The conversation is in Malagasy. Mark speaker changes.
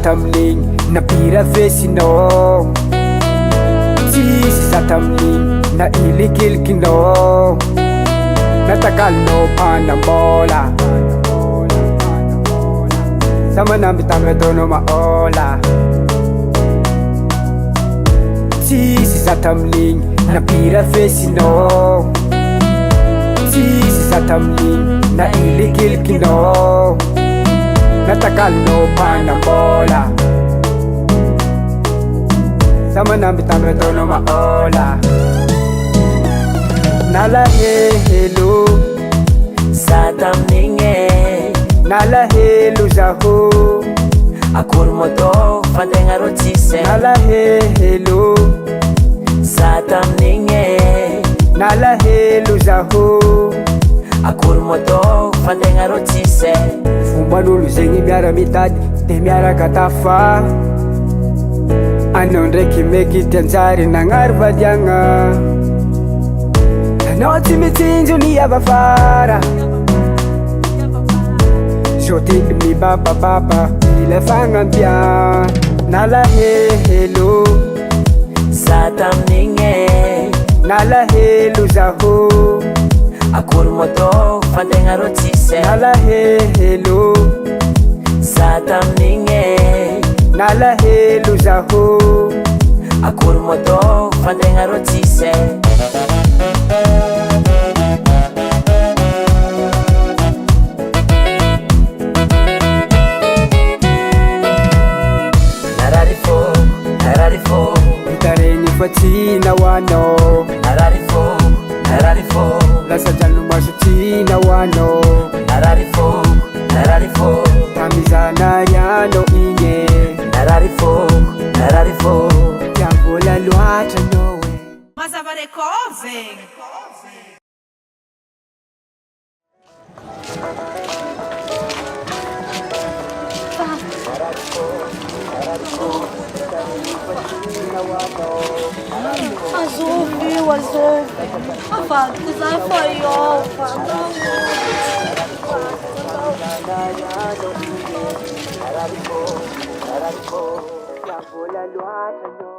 Speaker 1: tamligny napira fesinao tsisy za tamligny na ilikilikinao natakalinao mpanambola sa manamby tamataonao maola tsisy za tamligny napira fesinao tsisy za tamligny na ilikilikinao natakalinao mpanambola sa manamby tamataonao maola nalahelo
Speaker 2: za tamigny
Speaker 1: nalahelo zaho
Speaker 2: akory moto fantegna rô tsisy
Speaker 1: nalahelo
Speaker 2: za tamigny
Speaker 1: nalahelo zaho
Speaker 2: akory moto fantegna rô tsisy
Speaker 1: fomban'olo zegny miara mitady de miaraka tafa anao ndraiky meky tianjary nagnary vadiagna anao tsy mitsinjo ny avafara zotiny mibabababa mila fagnambia nalahelo
Speaker 2: za tamigny
Speaker 1: nalahelo zaho
Speaker 2: akory moto fantegna rô tsisy
Speaker 1: nalahelo
Speaker 2: za tamigny
Speaker 1: nalahelo zaho
Speaker 2: akory moto fantegna rô tsisy
Speaker 1: itaregny fa tsy nahoanao lasa dranomaso tsy nahoanao tamizanarianao igny tiavola loatra anao e
Speaker 3: Mazava Records, hein?
Speaker 4: Azul, viu, azul. Afado, quiser foi ó,
Speaker 1: tiavola loatra anao